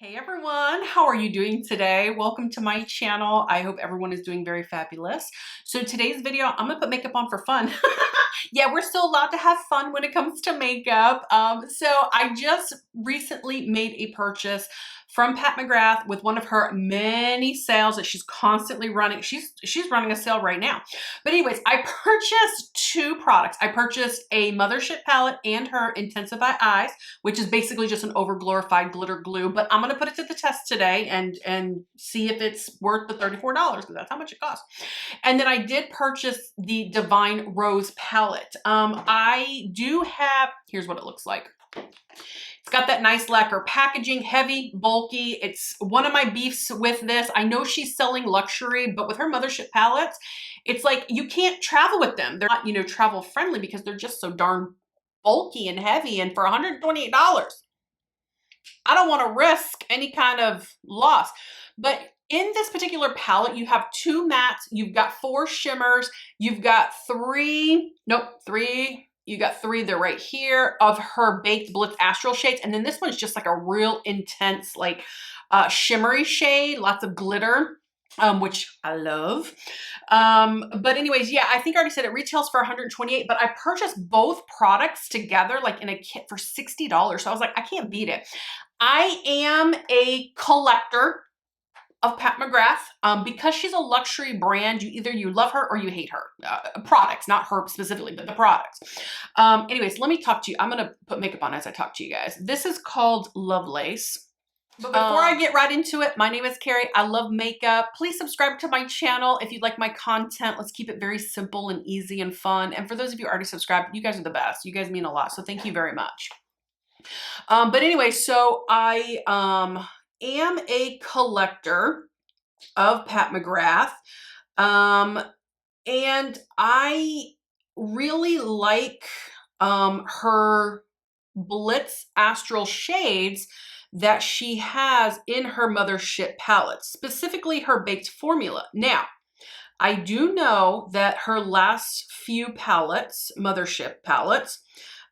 Hey everyone, how are you doing today? Welcome to my channel. I hope everyone is doing very fabulous. So today's video, I'm gonna put makeup on for fun. Yeah, we're still allowed to have fun when it comes to makeup. So I just recently made a purchase from Pat McGrath with one of her many sales that she's constantly running. She's running a sale right now. But anyways, I purchased two products. I purchased a Mothership palette and her Intensify Eyes, which is basically just an over-glorified glitter glue, but I'm gonna put it to the test today and see if it's worth the $34 because that's how much it costs. And then I did purchase the Divine Rose palette. I do have, here's what it looks like. It's got that nice lacquer packaging, heavy, bulky. It's one of my beefs with this. I know she's selling luxury, but with her Mothership palettes, it's like you can't travel with them. They're not, travel friendly because they're just so darn bulky and heavy. And for $128, I don't want to risk any kind of loss. But in this particular palette, you have two mattes, you've got four shimmers, you've got three, you got three, they're right here, of her Baked Blitz Astral shades. And then this one's just like a real intense, like shimmery shade, lots of glitter. Which I love. But anyways, yeah, I think I already said it retails for $128, but I purchased both products together, like in a kit for $60. So I was like, I can't beat it. I am a collector of Pat McGrath. Because she's a luxury brand, either you love her or you hate her. Products, not her specifically, but the products. Anyways, let me talk to you. I'm going to put makeup on as I talk to you guys. This is called Lovelace. But before I get right into it, my name is Carrie. I love makeup. Please subscribe to my channel if you'd like my content. Let's keep it very simple and easy and fun. And for those of you who already subscribed, you guys are the best. You guys mean a lot. So thank you very much. But anyway, so I am a collector of Pat McGrath. And I really like her Blitz Astral shades that she has in her Mothership palette, specifically her baked formula. Now, I do know that her last few palettes, Mothership palettes,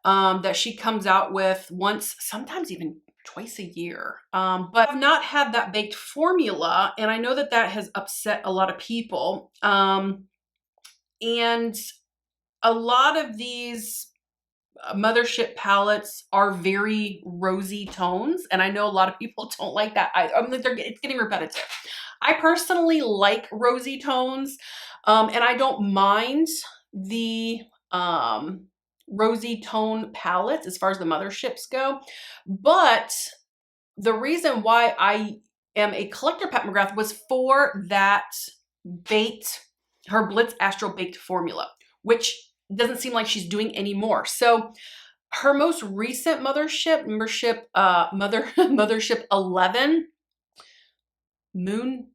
that she comes out with once, sometimes even twice a year. But I've not had that baked formula, and I know that that has upset a lot of people. And a lot of these Mothership palettes are very rosy tones, and I know a lot of people don't like that. It's getting repetitive. I personally like rosy tones, and I don't mind the rosy tone palettes as far as the Motherships go. But the reason why I am a collector Pat McGrath was for that her Blitz Astral baked formula, which doesn't seem like she's doing anymore. So her most recent Mothership 11, Moonlit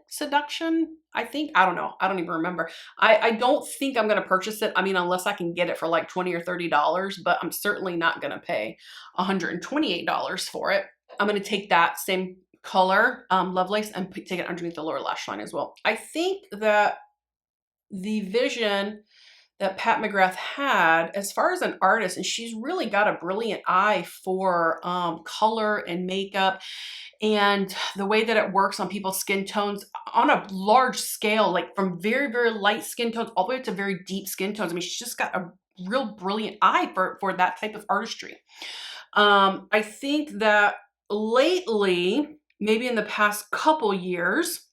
Seduction, I think. I don't know. I don't even remember. I don't think I'm going to purchase it. I mean, unless I can get it for like $20 or $30, but I'm certainly not going to pay $128 for it. I'm going to take that same color, Lovelace, and take it underneath the lower lash line as well. I think that the vision that Pat McGrath had as far as an artist, and she's really got a brilliant eye for color and makeup and the way that it works on people's skin tones on a large scale, like from very, very light skin tones all the way up to very deep skin tones. I mean, she's just got a real brilliant eye for that type of artistry. I think that lately, maybe in the past couple years,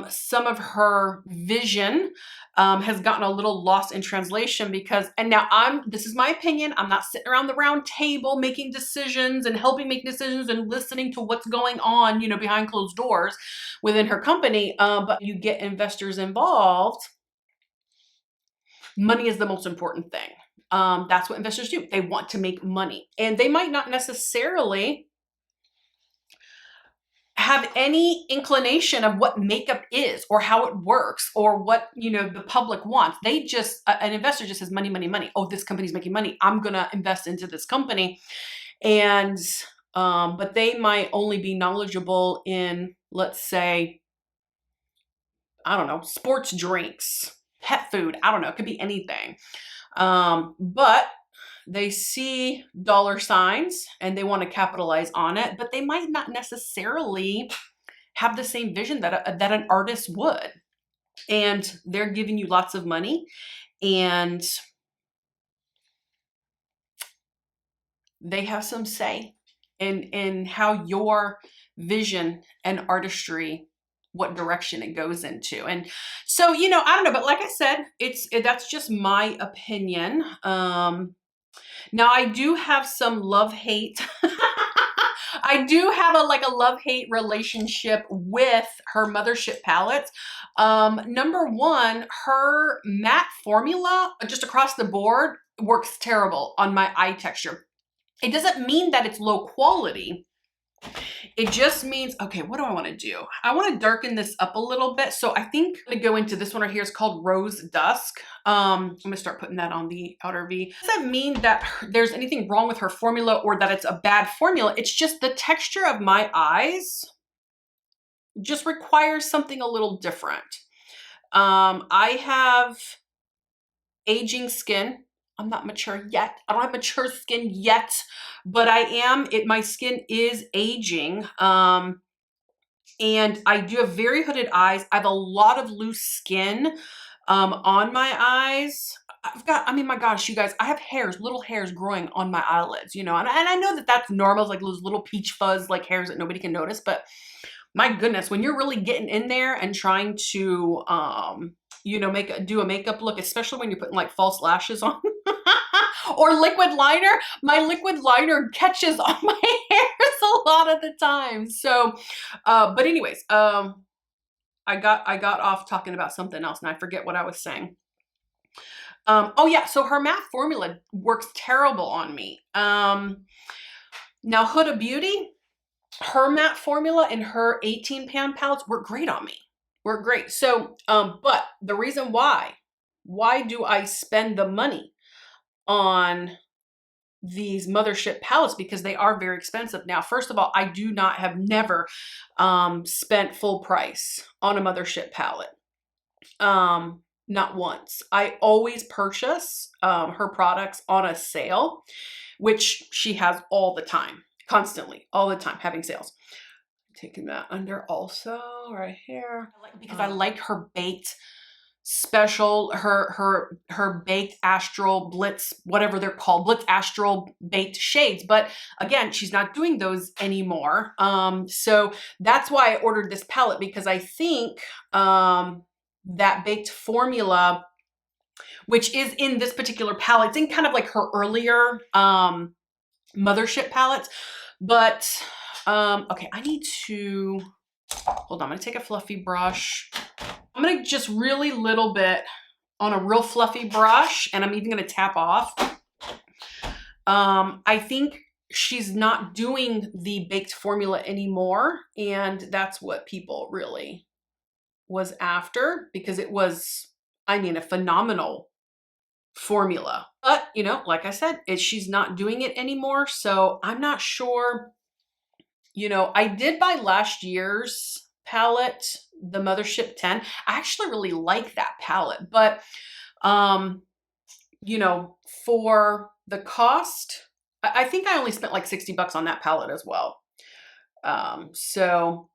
some of her vision has gotten a little lost in translation because, and now this is my opinion, I'm not sitting around the round table making decisions and helping make decisions and listening to what's going on, behind closed doors within her company, but you get investors involved. Money is the most important thing. That's what investors do. They want to make money, and they might not necessarily have any inclination of what makeup is or how it works or what, the public wants. They just, an investor just says money, money, money. Oh, this company's making money. I'm going to invest into this company. And, but they might only be knowledgeable in, let's say, I don't know, sports drinks, pet food. I don't know. It could be anything. But they see dollar signs and they want to capitalize on it, but they might not necessarily have the same vision that an artist would. And they're giving you lots of money, and they have some say in how your vision and artistry, what direction it goes into. And so, you know, I don't know, but like I said, that's just my opinion. Now I do have some love-hate. I do have a love-hate relationship with her Mothership palettes. Number one, her matte formula just across the board works terrible on my eye texture. It doesn't mean that it's low quality. It just means, okay, what do I want to do? I want to darken this up a little bit. So I think I'm going to go into this one right here. It's called Rose Dusk. I'm going to start putting that on the outer V. It doesn't mean that there's anything wrong with her formula or that it's a bad formula. It's just the texture of my eyes just requires something a little different. I have aging skin. I'm not mature yet. I don't have mature skin yet, but I am. My skin is aging. And I do have very hooded eyes. I have a lot of loose skin on my eyes. I mean, my gosh, you guys, I have hairs, little hairs growing on my eyelids, you know, and I know that that's normal, like those little peach fuzz, like hairs that nobody can notice, but my goodness, when you're really getting in there and trying to, you know, do a makeup look, especially when you're putting like false lashes on or liquid liner, my liquid liner catches on my hairs a lot of the time. So, but anyways, I got off talking about something else and I forget what I was saying. Oh yeah, so her matte formula works terrible on me. Now Huda Beauty, her matte formula and her 18 pan palettes work great on me. Work great. So, but the reason why do I spend the money on these Mothership palettes? Because they are very expensive. Now, first of all, I have never spent full price on a Mothership palette. Not once. I always purchase her products on a sale, which she has all the time, constantly, all the time, having sales. Taking that under also right here, because I like her baked special, her baked astral blitz, whatever they're called, blitz astral baked shades. But again, she's not doing those anymore. So that's why I ordered this palette, because I think that baked formula, which is in this particular palette, it's in kind of like her earlier Mothership palettes. But okay, I need to, hold on, I'm gonna take a fluffy brush. I'm gonna just really little bit on a real fluffy brush, and I'm even gonna tap off. I think she's not doing the baked formula anymore, and that's what people really was after, because it was, I mean, a phenomenal formula. But, you know, like I said, she's not doing it anymore, so I'm not sure. You know, I did buy last year's palette, the Mothership 10. I actually really like that palette, but, you know, for the cost, I think I only spent like 60 bucks on that palette as well. So,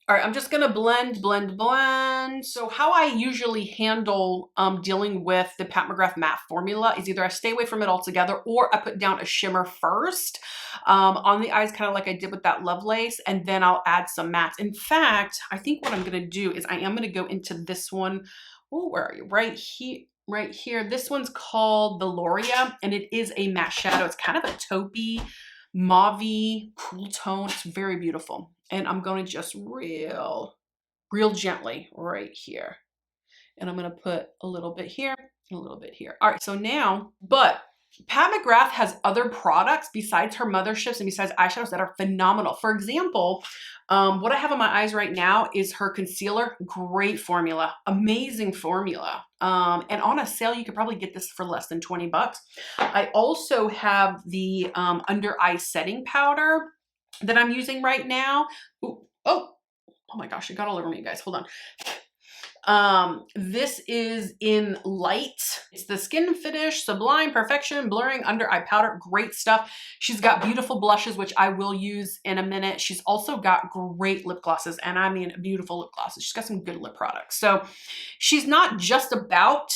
all right, I'm just gonna blend. So how I usually handle dealing with the Pat McGrath matte formula is either I stay away from it altogether, or I put down a shimmer first on the eyes, kind of like I did with that Lovelace, and then I'll add some mattes. In fact, I think what I'm gonna do is I am gonna go into this one. Oh, where are you? Right here. This one's called the Loria, and it is a matte shadow. It's kind of a taupey, mauvey, cool tone. It's very beautiful. And I'm going to just real gently right here. And I'm going to put a little bit here and a little bit here. All right, so now, but Pat McGrath has other products besides her Motherships and besides eyeshadows that are phenomenal. For example, what I have on my eyes right now is her concealer. Great formula, amazing formula. And on a sale, you could probably get this for less than 20 bucks. I also have the under eye setting powder that I'm using right now. Ooh, oh my gosh, it got all over me, you guys. Hold This is in light. It's the Skin Finish Sublime Perfection Blurring Under Eye Powder. Great stuff. She's got beautiful blushes, which I will use in a minute. She's also got great lip glosses, and I mean beautiful lip glosses. She's got some good lip products. So she's not just about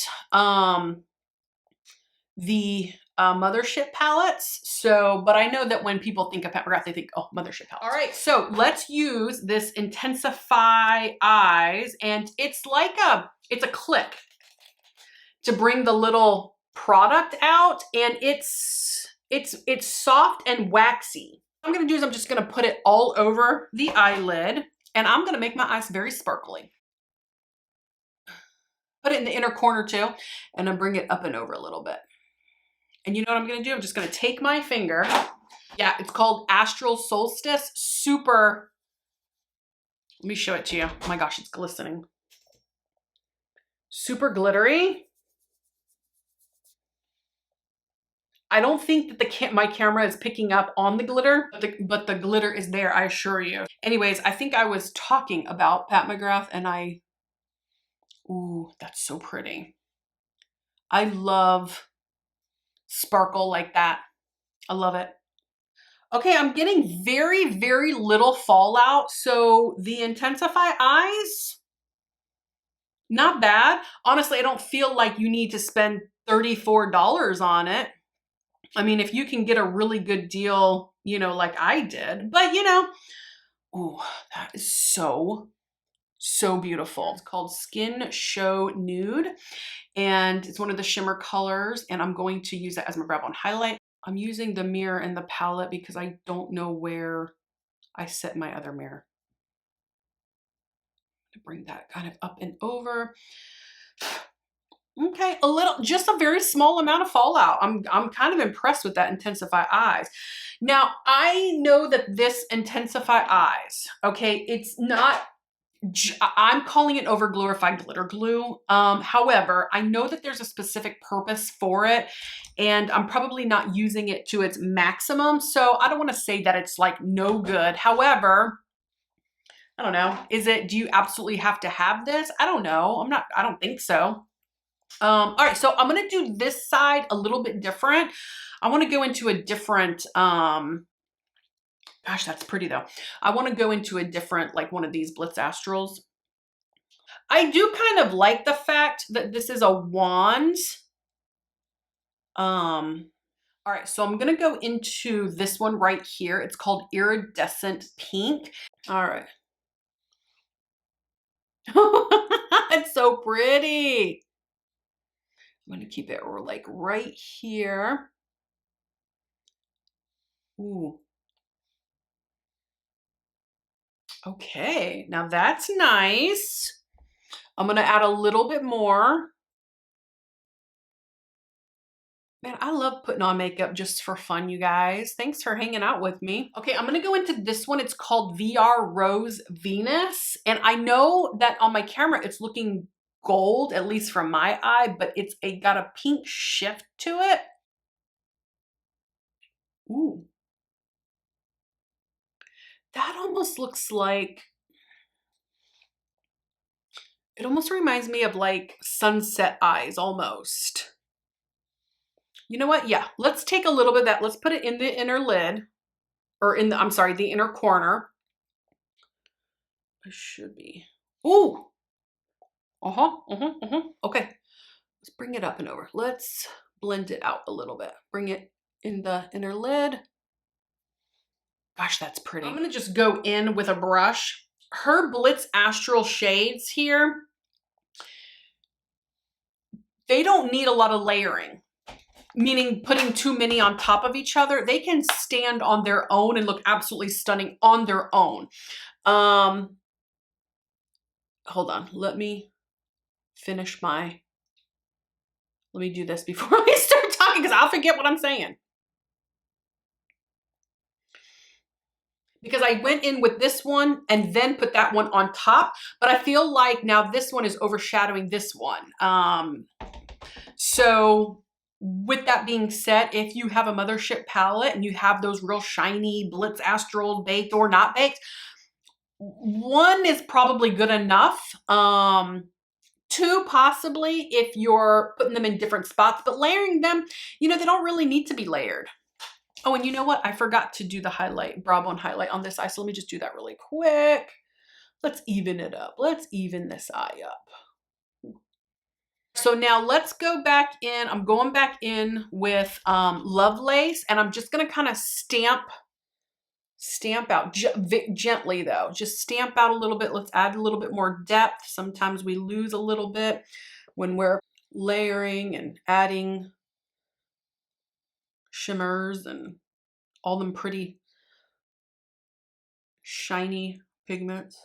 the Mothership palettes. So, but I know that when people think of Pat McGrath, they think, oh, Mothership palettes. All right, so let's use this Intensify Eyes, and it's like it's a click to bring the little product out, and it's soft and waxy. What I'm gonna do is I'm just gonna put it all over the eyelid, and I'm gonna make my eyes very sparkly. Put it in the inner corner too, and then bring it up and over a little bit. And you know what I'm gonna do? I'm just gonna take my finger. Yeah, it's called Astral Solstice. Super, let me show it to you. Oh my gosh, it's glistening. Super glittery. I don't think that my camera is picking up on the glitter, but the glitter is there, I assure you. Anyways, I think I was talking about Pat McGrath, and ooh, that's so pretty. I love sparkle like that. I love it. Okay, I'm getting very, very little fallout. So the Intensify Eyes, not bad. Honestly, I don't feel like you need to spend $34 on it. I mean, if you can get a really good deal, you know, like I did, but you know, ooh, that is so, so beautiful. It's called Skin Show Nude, and it's one of the shimmer colors, and I'm going to use that as my grab on highlight. I'm using the mirror and the palette because I don't know where I set my other mirror. To bring that kind of up and over. Okay, just a very small amount of fallout. I'm kind of impressed with that Intensify Eyes. Now, I know that this Intensify Eyes, okay, it's not, I'm calling it over glorified glitter glue. However, I know that there's a specific purpose for it, and I'm probably not using it to its maximum. So I don't want to say that it's like no good. However, I don't know. Do you absolutely have to have this? I don't know. I don't think so. All right, so I'm going to do this side a little bit different. I want to go into a different, gosh, that's pretty though. I want to go into a different, like one of these Blitz Astrals. I do kind of like the fact that this is a wand. All right, so I'm going to go into this one right here. It's called Iridescent Pink. All right. It's so pretty. I'm going to keep it like right here. Ooh. Okay, now that's nice. I'm going to add a little bit more. Man, I love putting on makeup just for fun, you guys. Thanks for hanging out with me. Okay, I'm going to go into this one. It's called VR Rose Venus. And I know that on my camera, it's looking gold, at least from my eye, but it's got a pink shift to it. Ooh. That almost looks like, it almost reminds me of like sunset eyes almost. You know what? Yeah, let's take a little bit of that. Let's put it in the inner lid, or in the, I'm sorry, the inner corner. It should be. Ooh. Okay, let's bring it up and over. Let's blend it out a little bit. Bring it in the inner lid. Gosh, that's pretty. I'm gonna just go in with a brush. Her Blitz Astral shades here, they don't need a lot of layering, meaning putting too many on top of each other. They can stand on their own and look absolutely stunning on their own. Hold on, let me finish let me do this before I start talking because I'll forget what I'm saying. Because I went in with this one and then put that one on top, but I feel like now this one is overshadowing this one. So with that being said, if you have a Mothership palette and you have those real shiny Blitz Astral baked or not baked, one is probably good enough. Two, possibly, if you're putting them in different spots, but layering them, you know, they don't really need to be layered. Oh, and you know what? I forgot to do the highlight, brow bone highlight on this eye. So let me just do that really quick. Let's even it up. Let's even this eye up. So now let's go back in. I'm going back in with Lovelace, and I'm just gonna kind of stamp out gently though. Just stamp out a little bit. Let's add a little bit more depth. Sometimes we lose a little bit when we're layering and adding shimmers and all them pretty shiny pigments.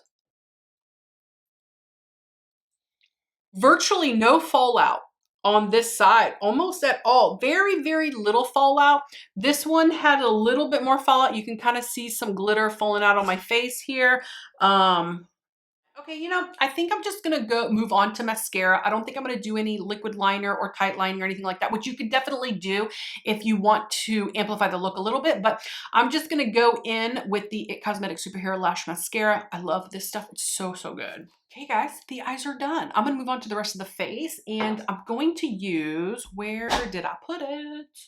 Virtually no fallout on this side, almost at all. Very, very little fallout. This one had a little bit more fallout. You can kind of see some glitter falling out on my face here. Okay, you know, I think I'm just gonna go move on to mascara. I don't think I'm gonna do any liquid liner or tight lining or anything like that, which you could definitely do if you want to amplify the look a little bit, but I'm just gonna go in with the It Cosmetics Superhero Lash Mascara. I love this stuff. It's so, so good. Okay guys, the eyes are done. I'm gonna move on to the rest of the face, and I'm going to use, where did I put it?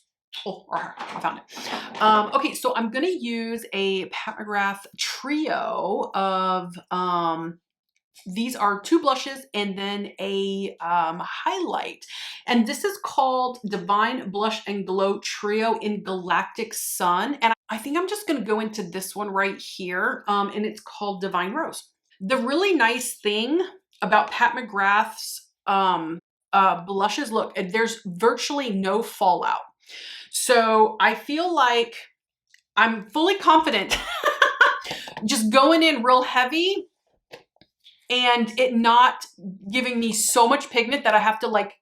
Oh, I found it. Okay, so I'm gonna use a Pat McGrath trio of, these are 2 blushes and then a highlight. And this is called Divine Blush and Glow Trio in Galactic Sun. And I think I'm just gonna go into this one right here, and it's called Divine Rose. The really nice thing about Pat McGrath's blushes, look, there's virtually no fallout. So I feel like I'm fully confident just going in real heavy and it not giving me so much pigment that I have to like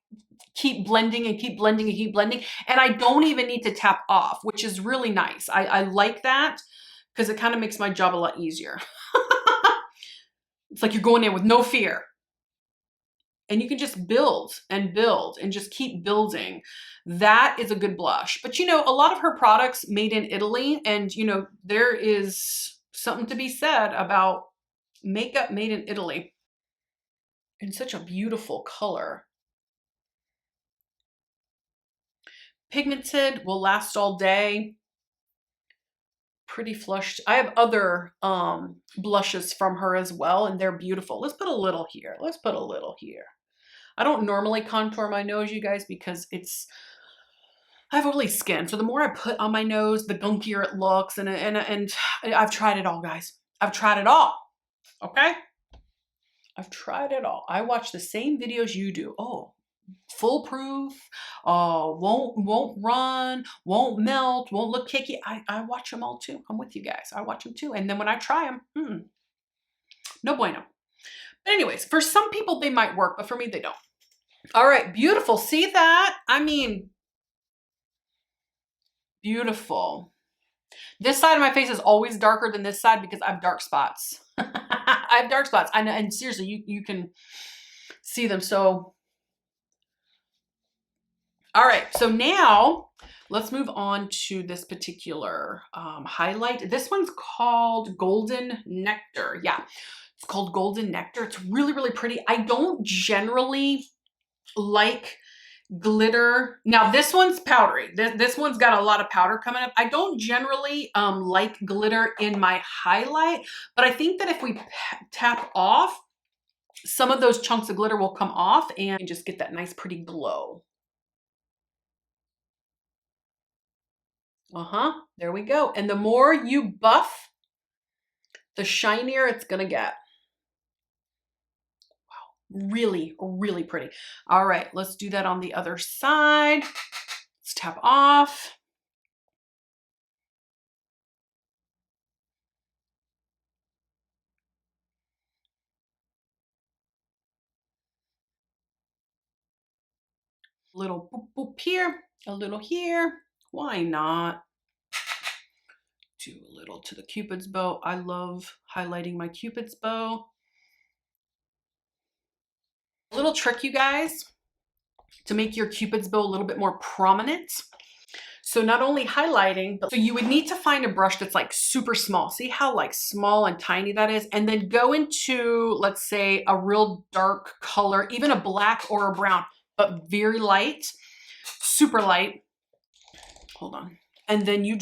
keep blending and keep blending and keep blending. And I don't even need to tap off, which is really nice. I like that because it kind of makes my job a lot easier. It's like you're going in with no fear. And you can just build and just keep building. That is a good blush. But you know, a lot of her products made in Italy, and you know, there is something to be said about makeup made in Italy. In such a beautiful color. Pigmented, will last all day. Pretty flushed. I have other blushes from her as well, and they're beautiful. Let's put a little here. Let's put a little here. I don't normally contour my nose, you guys, because I have oily skin. So the more I put on my nose, the gunkier it looks. And I've tried it all, guys. I've tried it all. Okay? I've tried it all. I watch the same videos you do. Oh, foolproof, won't run, won't melt, won't look cakey. I watch them all too. I'm with you guys. I watch them too. And then when I try them, no bueno. But anyways, for some people they might work, but for me they don't. All right, beautiful. See that? I mean, beautiful. This side of my face is always darker than this side because I have dark spots. I have dark spots. I know, and seriously, you can see them. So, all right. So now let's move on to this particular highlight. This one's called Golden Nectar. Yeah, it's called Golden Nectar. It's really, really pretty. I don't generally like glitter. Now this one's powdery. This one's got a lot of powder coming up. I don't generally like glitter in my highlight, but I think that if we tap off, some of those chunks of glitter will come off and just get that nice pretty glow. There we go. And the more you buff, the shinier it's gonna get. Really, really pretty. All right, let's do that on the other side. Let's tap off. A little boop boop here, a little here. Why not? Do a little to the Cupid's bow. I love highlighting my Cupid's bow. A little trick, you guys, to make your Cupid's bow a little bit more prominent. So not only highlighting, but so you would need to find a brush that's like super small. See how like small and tiny that is? And then go into, let's say, a real dark color, even a black or a brown, but very light, super light. Hold on. And then you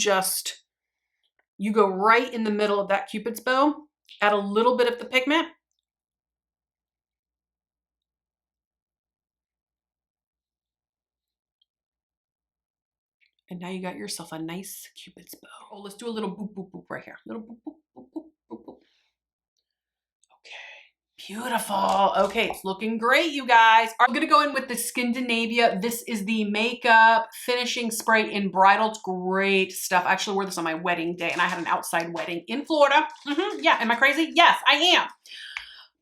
go right in the middle of that Cupid's bow, add a little bit of the pigment. And now you got yourself a nice Cupid's bow. Oh, let's do a little boop, boop, boop right here. Little boop, boop, boop, boop, boop, boop. Okay, beautiful. Okay, it's looking great, you guys. I'm gonna go in with the Skindinavia. This is the makeup finishing spray in bridal. It's great stuff. I actually wore this on my wedding day, and I had an outside wedding in Florida. Yeah, am I crazy? Yes, I am.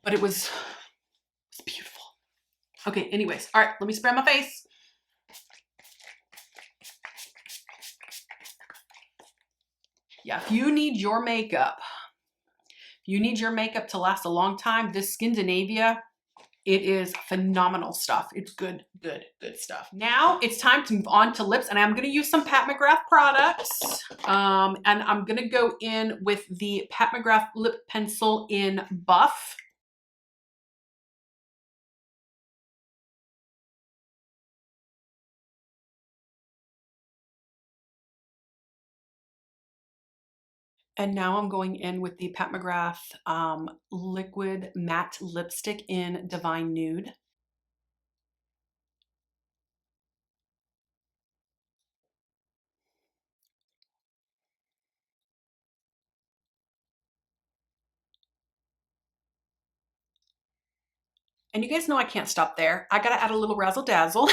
But it was beautiful. Okay, anyways, all right, let me spray on my face. Yeah, if you need your makeup, to last a long time, this Skindinavia, it is phenomenal stuff. It's good, good, good stuff. Now it's time to move on to lips, and I'm gonna use some Pat McGrath products. And I'm gonna go in with the Pat McGrath lip pencil in Buff. And now I'm going in with the Pat McGrath liquid matte lipstick in Divine Nude. And you guys know I can't stop there. I gotta add a little razzle dazzle.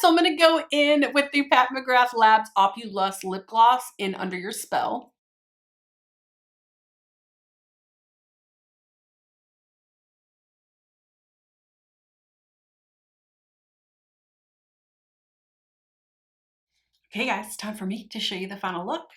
So I'm gonna go in with the Pat McGrath Labs Opulus Lip Gloss in Under Your Spell. Okay guys, it's time for me to show you the final look.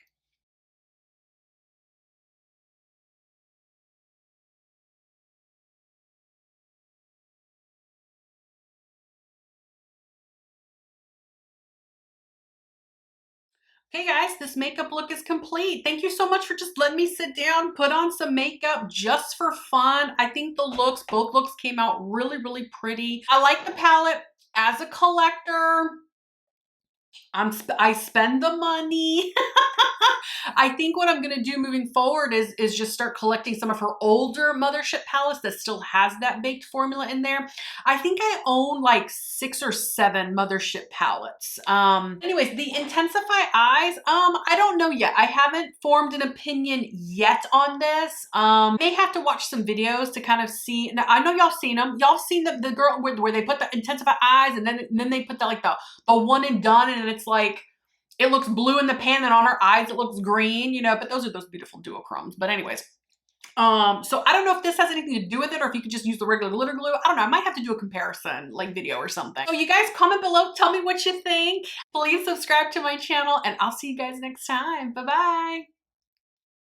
Hey guys, this makeup look is complete. Thank you so much for just letting me sit down, put on some makeup just for fun. I think both looks came out really, really pretty. I like the palette. As a collector, I spend the money. I think what I'm gonna do moving forward is just start collecting some of her older Mothership palettes that still has that baked formula in there. I think I own like 6 or 7 Mothership palettes. Anyways, the Intensify Eyes, I don't know yet. I haven't formed an opinion yet on this. May have to watch some videos to kind of see. Now, I know y'all seen them. Y'all seen the girl where they put the Intensify Eyes and then they put the like the one and done, and it's like, it looks blue in the pan, and on her eyes it looks green, you know, but those are those beautiful duochromes. But anyways, so I don't know if this has anything to do with it or if you could just use the regular glitter glue. I don't know. I might have to do a comparison like video or something. So you guys comment below. Tell me what you think. Please subscribe to my channel, and I'll see you guys next time. Bye-bye.